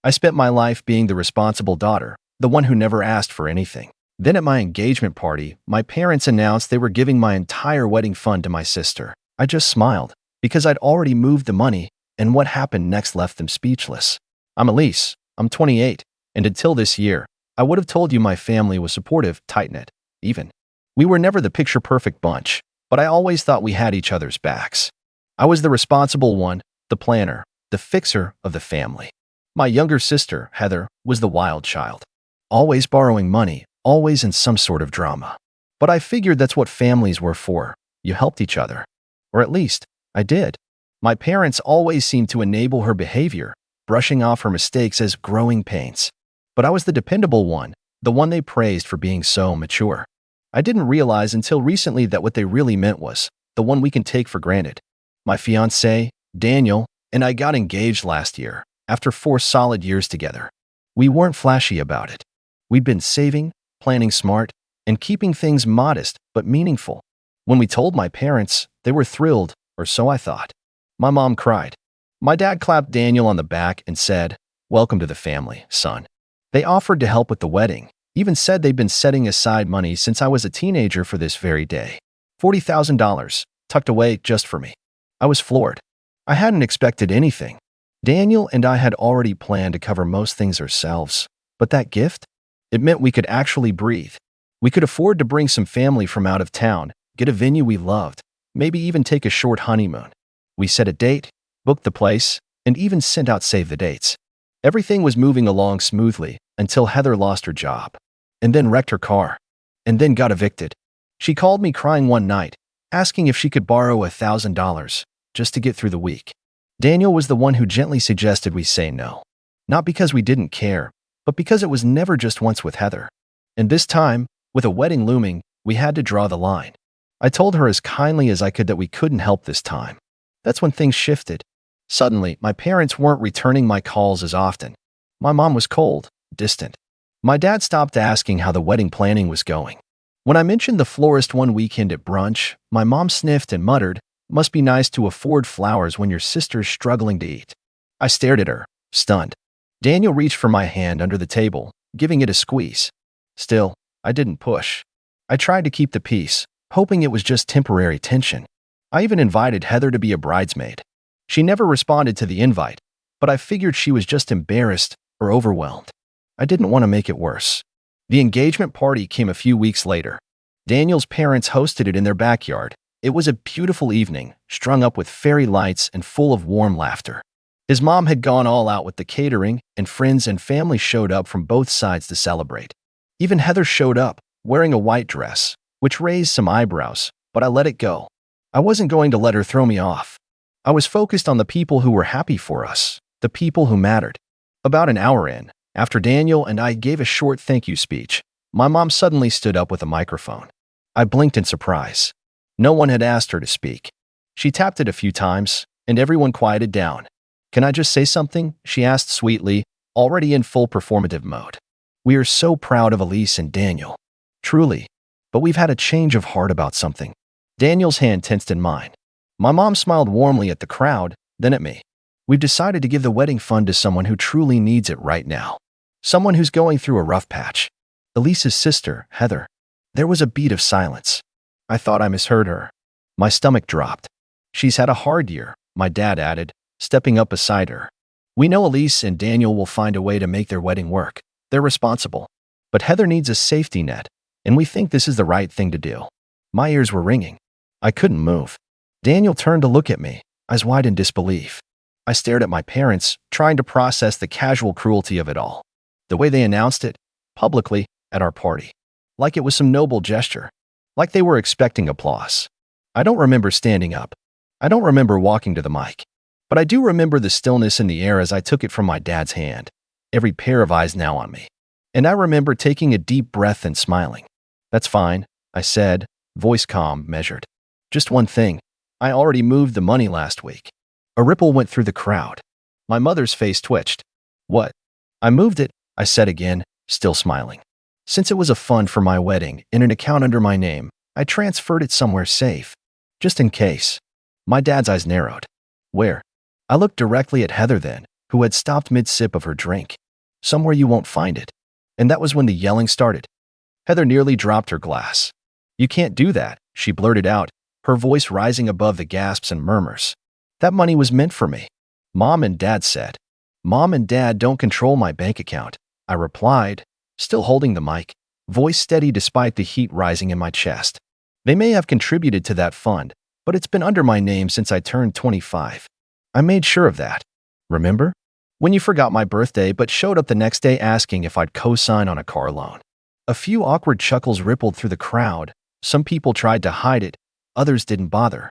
I spent my life being the responsible daughter, the one who never asked for anything. Then at my engagement party, my parents announced they were giving my entire wedding fund to my sister. I just smiled, because I'd already moved the money, and what happened next left them speechless. I'm Elise. I'm 28, and until this year, I would have told you my family was supportive, tight-knit, even. We were never the picture-perfect bunch, but I always thought we had each other's backs. I was the responsible one, the planner, the fixer of the family. My younger sister, Heather, was the wild child. Always borrowing money, always in some sort of drama. But I figured that's what families were for. You helped each other. Or at least, I did. My parents always seemed to enable her behavior, brushing off her mistakes as growing pains. But I was the dependable one, the one they praised for being so mature. I didn't realize until recently that what they really meant was the one we can take for granted. My fiancé, Daniel, and I got engaged last year, after 4 solid years together. We weren't flashy about it. We'd been saving, planning smart, and keeping things modest but meaningful. When we told my parents, they were thrilled, or so I thought. My mom cried. My dad clapped Daniel on the back and said, "Welcome to the family, son." They offered to help with the wedding, even said they'd been setting aside money since I was a teenager for this very day. $40,000, tucked away just for me. I was floored. I hadn't expected anything. Daniel and I had already planned to cover most things ourselves, but that gift? It meant we could actually breathe. We could afford to bring some family from out of town, get a venue we loved, maybe even take a short honeymoon. We set a date, booked the place, and even sent out save the dates. Everything was moving along smoothly until Heather lost her job, and then wrecked her car, and then got evicted. She called me crying one night, asking if she could borrow $1,000 just to get through the week. Daniel was the one who gently suggested we say no. Not because we didn't care, but because it was never just once with Heather. And this time, with a wedding looming, we had to draw the line. I told her as kindly as I could that we couldn't help this time. That's when things shifted. Suddenly, my parents weren't returning my calls as often. My mom was cold, distant. My dad stopped asking how the wedding planning was going. When I mentioned the florist one weekend at brunch, my mom sniffed and muttered, "Must be nice to afford flowers when your sister's struggling to eat." I stared at her, stunned. Daniel reached for my hand under the table, giving it a squeeze. Still, I didn't push. I tried to keep the peace, hoping it was just temporary tension. I even invited Heather to be a bridesmaid. She never responded to the invite, but I figured she was just embarrassed or overwhelmed. I didn't want to make it worse. The engagement party came a few weeks later. Daniel's parents hosted it in their backyard. It was a beautiful evening, strung up with fairy lights and full of warm laughter. His mom had gone all out with the catering, and friends and family showed up from both sides to celebrate. Even Heather showed up, wearing a white dress, which raised some eyebrows, but I let it go. I wasn't going to let her throw me off. I was focused on the people who were happy for us, the people who mattered. About an hour in, after Daniel and I gave a short thank you speech, my mom suddenly stood up with a microphone. I blinked in surprise. No one had asked her to speak. She tapped it a few times, and everyone quieted down. "Can I just say something?" she asked sweetly, already in full performative mode. "We are so proud of Elise and Daniel. Truly. But we've had a change of heart about something." Daniel's hand tensed in mine. My mom smiled warmly at the crowd, then at me. "We've decided to give the wedding fund to someone who truly needs it right now. Someone who's going through a rough patch." Elise's sister, Heather. There was a beat of silence. I thought I misheard her. My stomach dropped. "She's had a hard year," my dad added, stepping up beside her. "We know Elise and Daniel will find a way to make their wedding work. They're responsible. But Heather needs a safety net, and we think this is the right thing to do." My ears were ringing. I couldn't move. Daniel turned to look at me, eyes wide in disbelief. I stared at my parents, trying to process the casual cruelty of it all. The way they announced it, publicly, at our party. Like it was some noble gesture. Like they were expecting applause. I don't remember standing up. I don't remember walking to the mic. But I do remember the stillness in the air as I took it from my dad's hand, every pair of eyes now on me. And I remember taking a deep breath and smiling. "That's fine," I said, voice calm, measured. "Just one thing. I already moved the money last week." A ripple went through the crowd. My mother's face twitched. "What?" "I moved it," I said again, still smiling. "Since it was a fund for my wedding in an account under my name, I transferred it somewhere safe. Just in case." My dad's eyes narrowed. "Where?" I looked directly at Heather then, who had stopped mid-sip of her drink. Somewhere you won't find it. And that was when the yelling started. Heather nearly dropped her glass. You can't do that, she blurted out, her voice rising above the gasps and murmurs. That money was meant for me. Mom and Dad said. Mom and Dad don't control my bank account, I replied, still holding the mic, voice steady despite the heat rising in my chest. They may have contributed to that fund, but it's been under my name since I turned 25. I made sure of that. Remember? When you forgot my birthday but showed up the next day asking if I'd co-sign on a car loan. A few awkward chuckles rippled through the crowd. Some people tried to hide it, others didn't bother.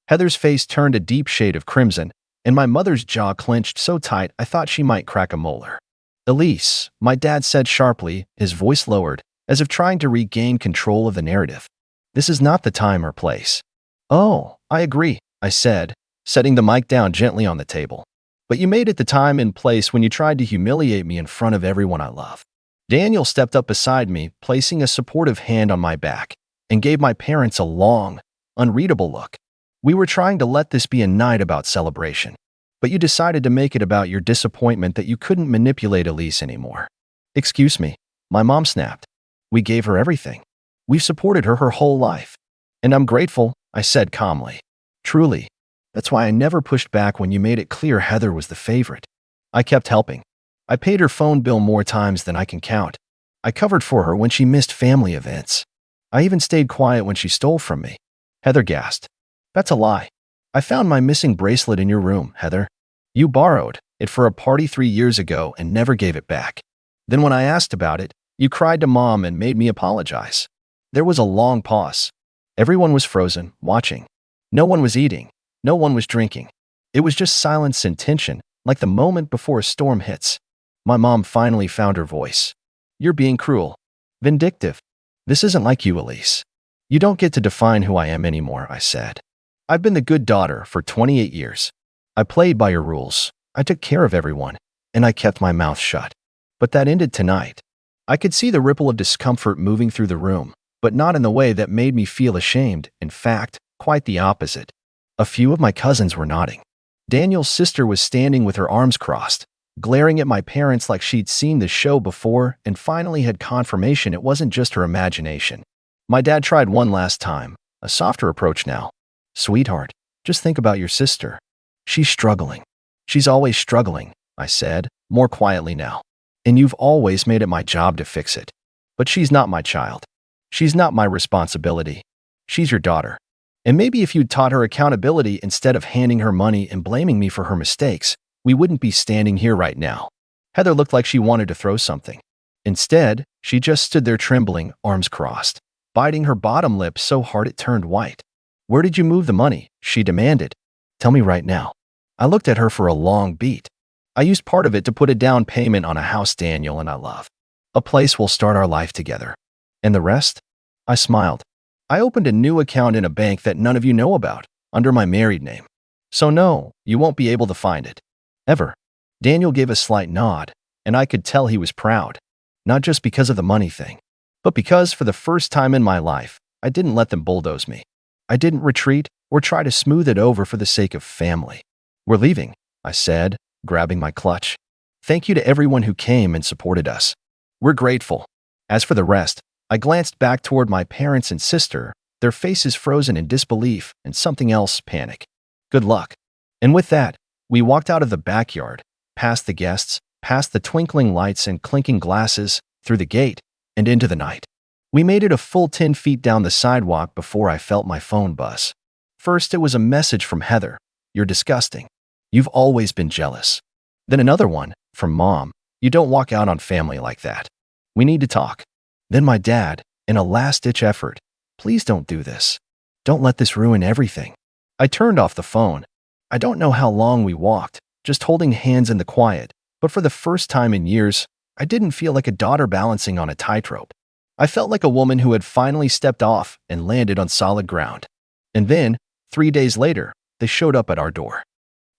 Heather's face turned a deep shade of crimson, and my mother's jaw clenched so tight I thought she might crack a molar. Elise, my dad said sharply, his voice lowered, as if trying to regain control of the narrative. This is not the time or place. Oh, I agree, I said, setting the mic down gently on the table. But you made it the time and place when you tried to humiliate me in front of everyone I love. Daniel stepped up beside me, placing a supportive hand on my back, and gave my parents a long, unreadable look. We were trying to let this be a night about celebration, but you decided to make it about your disappointment that you couldn't manipulate Elise anymore. Excuse me, my mom snapped. We gave her everything. We've supported her whole life. And I'm grateful, I said calmly. Truly. That's why I never pushed back when you made it clear Heather was the favorite. I kept helping. I paid her phone bill more times than I can count. I covered for her when she missed family events. I even stayed quiet when she stole from me. Heather gasped. That's a lie. I found my missing bracelet in your room, Heather. You borrowed it for a party 3 years ago and never gave it back. Then when I asked about it, you cried to Mom and made me apologize. There was a long pause. Everyone was frozen, watching. No one was eating. No one was drinking. It was just silence and tension, like the moment before a storm hits. My mom finally found her voice. You're being cruel. Vindictive. This isn't like you, Elise. You don't get to define who I am anymore, I said. I've been the good daughter for 28 years. I played by your rules. I took care of everyone, and I kept my mouth shut. But that ended tonight. I could see the ripple of discomfort moving through the room, but not in the way that made me feel ashamed. In fact, quite the opposite. A few of my cousins were nodding. Daniel's sister was standing with her arms crossed, glaring at my parents like she'd seen the show before and finally had confirmation it wasn't just her imagination. My dad tried one last time, a softer approach now. Sweetheart, just think about your sister. She's struggling. She's always struggling, I said, more quietly now. And you've always made it my job to fix it. But she's not my child. She's not my responsibility. She's your daughter. And maybe if you'd taught her accountability instead of handing her money and blaming me for her mistakes, we wouldn't be standing here right now. Heather looked like she wanted to throw something. Instead, she just stood there trembling, arms crossed, biting her bottom lip so hard it turned white. Where did you move the money? She demanded. Tell me right now. I looked at her for a long beat. I used part of it to put a down payment on a house Daniel and I love. A place we'll start our life together. And the rest? I smiled. I opened a new account in a bank that none of you know about, under my married name. So no, you won't be able to find it. Ever. Daniel gave a slight nod, and I could tell he was proud. Not just because of the money thing, but because for the first time in my life, I didn't let them bulldoze me. I didn't retreat or try to smooth it over for the sake of family. We're leaving, I said, grabbing my clutch. Thank you to everyone who came and supported us. We're grateful. As for the rest, I glanced back toward my parents and sister, their faces frozen in disbelief and something else, panic. Good luck. And with that, we walked out of the backyard, past the guests, past the twinkling lights and clinking glasses, through the gate, and into the night. We made it a full 10 feet down the sidewalk before I felt my phone buzz. First, it was a message from Heather. You're disgusting. You've always been jealous. Then another one, from Mom. You don't walk out on family like that. We need to talk. Then my dad, in a last-ditch effort. Please don't do this. Don't let this ruin everything. I turned off the phone. I don't know how long we walked, just holding hands in the quiet, but for the first time in years, I didn't feel like a daughter balancing on a tightrope. I felt like a woman who had finally stepped off and landed on solid ground. And then, 3 days later, they showed up at our door.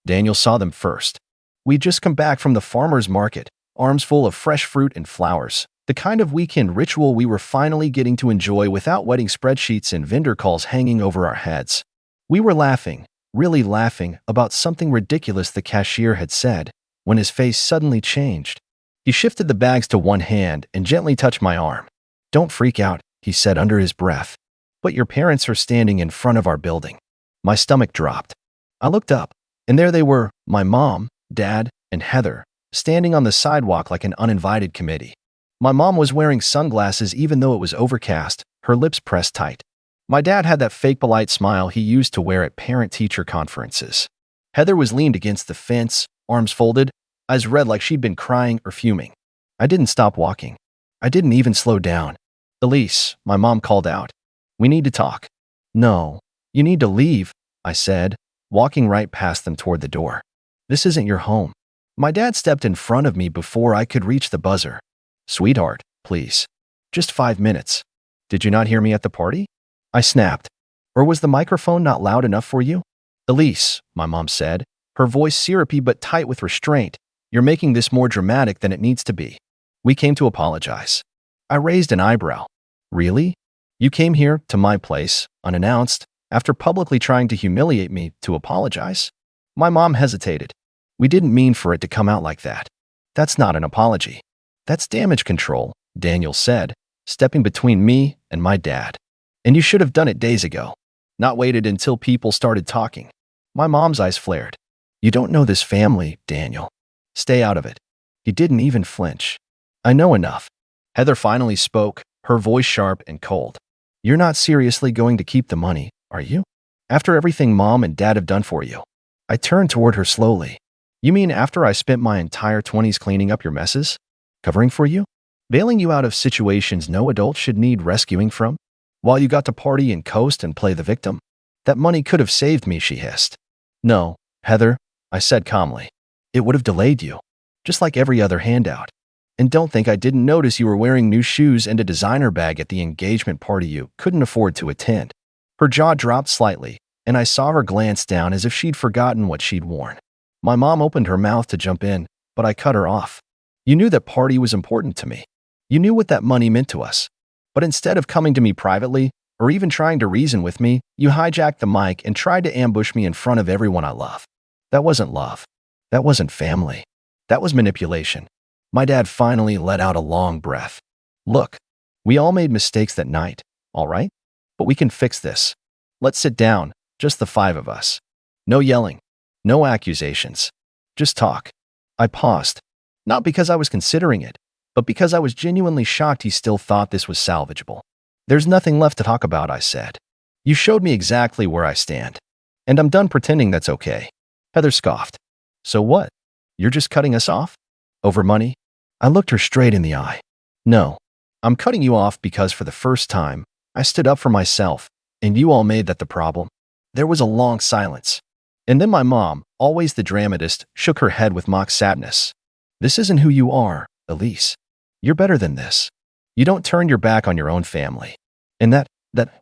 Daniel saw them first. We'd just come back from the farmer's market, arms full of fresh fruit and flowers, the kind of weekend ritual we were finally getting to enjoy without wedding spreadsheets and vendor calls hanging over our heads. We were laughing, really laughing, about something ridiculous the cashier had said, when his face suddenly changed. He shifted the bags to one hand and gently touched my arm. "Don't freak out," he said under his breath. "But your parents are standing in front of our building." My stomach dropped. I looked up, and there they were, my mom, dad, and Heather, standing on the sidewalk like an uninvited committee. My mom was wearing sunglasses even though it was overcast, her lips pressed tight. My dad had that fake polite smile he used to wear at parent-teacher conferences. Heather was leaned against the fence, arms folded, eyes red like she'd been crying or fuming. I didn't stop walking. I didn't even slow down. "Elise," my mom called out. "We need to talk." "No, you need to leave," I said, walking right past them toward the door. "This isn't your home." My dad stepped in front of me before I could reach the buzzer. "Sweetheart, please. Just 5 minutes. Did you not hear me at the party?" I snapped. "Or was the microphone not loud enough for you?" "Elise," my mom said, her voice syrupy but tight with restraint, "you're making this more dramatic than it needs to be. We came to apologize." I raised an eyebrow. "Really? You came here, to my place, unannounced, after publicly trying to humiliate me, to apologize?" My mom hesitated. "We didn't mean for it to come out like that. That's not an apology. That's damage control," Daniel said, stepping between me and my dad. "And you should have done it days ago, not waited until people started talking." My mom's eyes flared. "You don't know this family, Daniel. Stay out of it." He didn't even flinch. "I know enough." Heather finally spoke, her voice sharp and cold. "You're not seriously going to keep the money, are you? After everything Mom and Dad have done for you?" I turned toward her slowly. "You mean after I spent my entire 20s cleaning up your messes? Covering for you? Bailing you out of situations no adult should need rescuing from? While you got to party and coast and play the victim? That money could have saved me," she hissed. "No, Heather," I said calmly. "It would have delayed you, just like every other handout. And don't think I didn't notice you were wearing new shoes and a designer bag at the engagement party you couldn't afford to attend." Her jaw dropped slightly, and I saw her glance down as if she'd forgotten what she'd worn. My mom opened her mouth to jump in, but I cut her off. "You knew that party was important to me. You knew what that money meant to us. But instead of coming to me privately, or even trying to reason with me, you hijacked the mic and tried to ambush me in front of everyone I love. That wasn't love. That wasn't family. That was manipulation." My dad finally let out a long breath. "Look, we all made mistakes that night, all right? But we can fix this. Let's sit down, just the 5 of us. No yelling, no accusations. Just talk." I paused, not because I was considering it, but because I was genuinely shocked he still thought this was salvageable. "There's nothing left to talk about," I said. "You showed me exactly where I stand. And I'm done pretending that's okay." Heather scoffed. "So what? You're just cutting us off? Over money?" I looked her straight in the eye. "No, I'm cutting you off because for the first time, I stood up for myself, and you all made that the problem." There was a long silence. And then my mom, always the dramatist, shook her head with mock sadness. "This isn't who you are, Elise. You're better than this. You don't turn your back on your own family. And that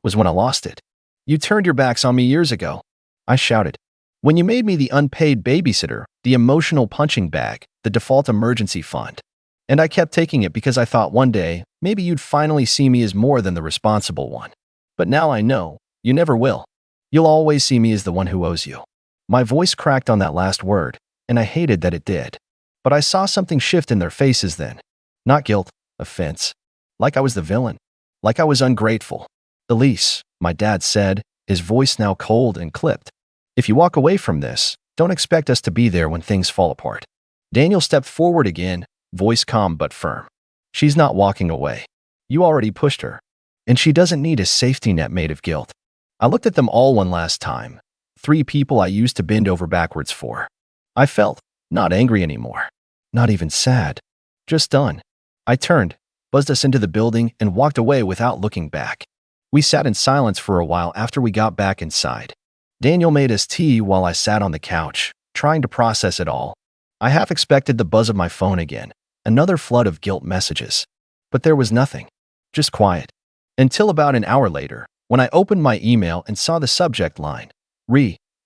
was when I lost it. You turned your backs on me years ago," I shouted. "When you made me the unpaid babysitter, the emotional punching bag, the default emergency fund. And I kept taking it because I thought one day, maybe you'd finally see me as more than the responsible one. But now I know, you never will. You'll always see me as the one who owes you." My voice cracked on that last word, and I hated that it did. But I saw something shift in their faces then. Not guilt, offense. Like I was the villain. Like I was ungrateful. "Elise," my dad said, his voice now cold and clipped. "If you walk away from this, don't expect us to be there when things fall apart." Daniel stepped forward again, voice calm but firm. "She's not walking away. You already pushed her. And she doesn't need a safety net made of guilt." I looked at them all one last time. 3 people I used to bend over backwards for. I felt not angry anymore. Not even sad. Just done. I turned, buzzed us into the building, and walked away without looking back. We sat in silence for a while after we got back inside. Daniel made us tea while I sat on the couch, trying to process it all. I half expected the buzz of my phone again, another flood of guilt messages. But there was nothing. Just quiet. Until about an hour later, when I opened my email and saw the subject line,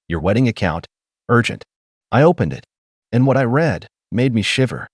"Your wedding account, urgent." I opened it, and what I read made me shiver.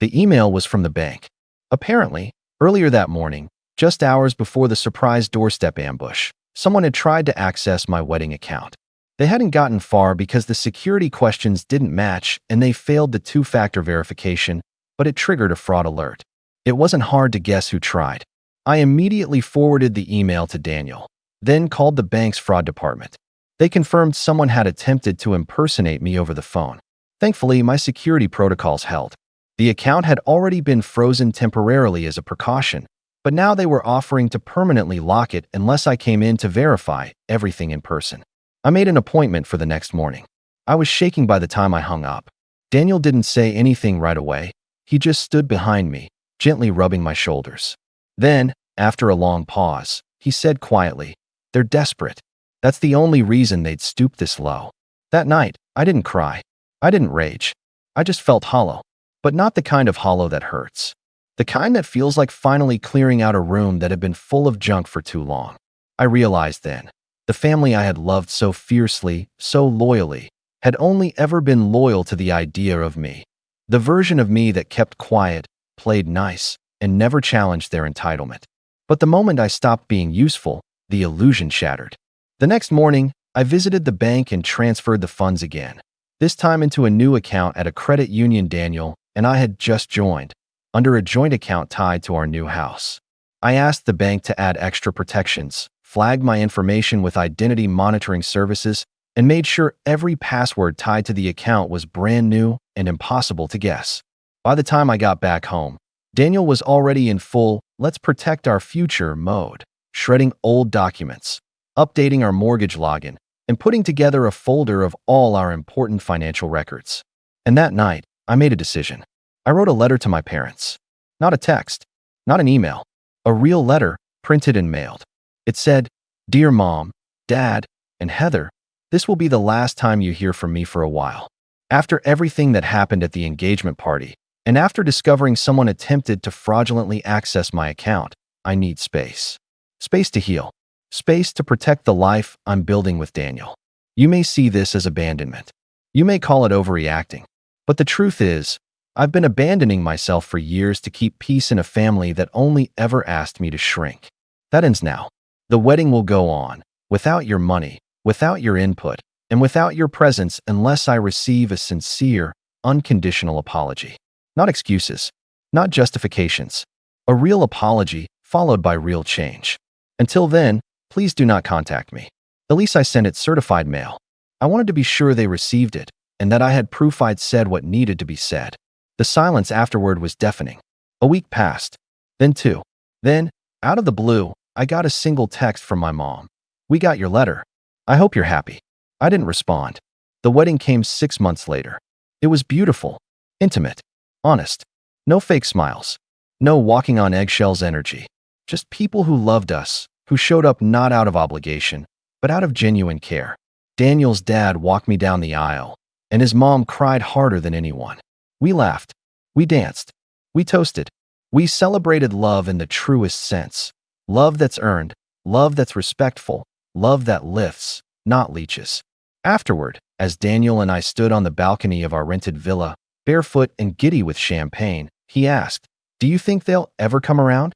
The email was from the bank. Apparently, earlier that morning, just hours before the surprise doorstep ambush, someone had tried to access my wedding account. They hadn't gotten far because the security questions didn't match and they failed the two-factor verification, but it triggered a fraud alert. It wasn't hard to guess who tried. I immediately forwarded the email to Daniel, then called the bank's fraud department. They confirmed someone had attempted to impersonate me over the phone. Thankfully, my security protocols held. The account had already been frozen temporarily as a precaution, but now they were offering to permanently lock it unless I came in to verify everything in person. I made an appointment for the next morning. I was shaking by the time I hung up. Daniel didn't say anything right away. He just stood behind me, gently rubbing my shoulders. Then, after a long pause, he said quietly, "They're desperate. That's the only reason they'd stoop this low." That night, I didn't cry. I didn't rage. I just felt hollow. But not the kind of hollow that hurts. The kind that feels like finally clearing out a room that had been full of junk for too long. I realized then, the family I had loved so fiercely, so loyally, had only ever been loyal to the idea of me. The version of me that kept quiet, played nice, and never challenged their entitlement. But the moment I stopped being useful, the illusion shattered. The next morning, I visited the bank and transferred the funds again, this time into a new account at a credit union Daniel and I had just joined, under a joint account tied to our new house. I asked the bank to add extra protections, flagged my information with identity monitoring services, and made sure every password tied to the account was brand new and impossible to guess. By the time I got back home, Daniel was already in full "let's protect our future" mode, shredding old documents, updating our mortgage login, and putting together a folder of all our important financial records. And that night, I made a decision. I wrote a letter to my parents. Not a text, not an email, a real letter, printed and mailed. It said, "Dear Mom, Dad, and Heather, this will be the last time you hear from me for a while. After everything that happened at the engagement party, and after discovering someone attempted to fraudulently access my account, I need space. Space to heal. Space to protect the life I'm building with Daniel. You may see this as abandonment. You may call it overreacting. But the truth is, I've been abandoning myself for years to keep peace in a family that only ever asked me to shrink. That ends now. The wedding will go on, without your money, without your input, and without your presence unless I receive a sincere, unconditional apology. Not excuses, not justifications. A real apology followed by real change. Until then, please do not contact me. At least I sent it certified mail. I wanted to be sure they received it, and that I had proof I'd said what needed to be said. The silence afterward was deafening. A week passed. Then two. Then, out of the blue, I got a single text from my mom. "We got your letter. I hope you're happy." I didn't respond. The wedding came 6 months later. It was beautiful, intimate, honest. No fake smiles. No walking on eggshells energy. Just people who loved us, who showed up not out of obligation, but out of genuine care. Daniel's dad walked me down the aisle, and his mom cried harder than anyone. We laughed. We danced. We toasted. We celebrated love in the truest sense. Love that's earned, love that's respectful, love that lifts, not leeches. Afterward, as Daniel and I stood on the balcony of our rented villa, barefoot and giddy with champagne, he asked, "Do you think they'll ever come around?"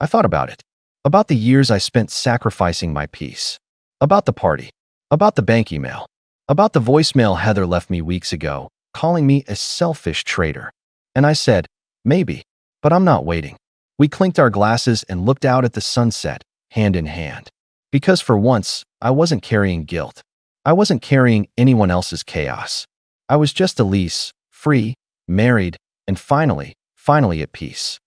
I thought about it. About the years I spent sacrificing my peace. About the party. About the bank email. About the voicemail Heather left me weeks ago, calling me a selfish traitor. And I said, "Maybe, but I'm not waiting." We clinked our glasses and looked out at the sunset, hand in hand. Because for once, I wasn't carrying guilt. I wasn't carrying anyone else's chaos. I was just Elise, free, married, and finally at peace.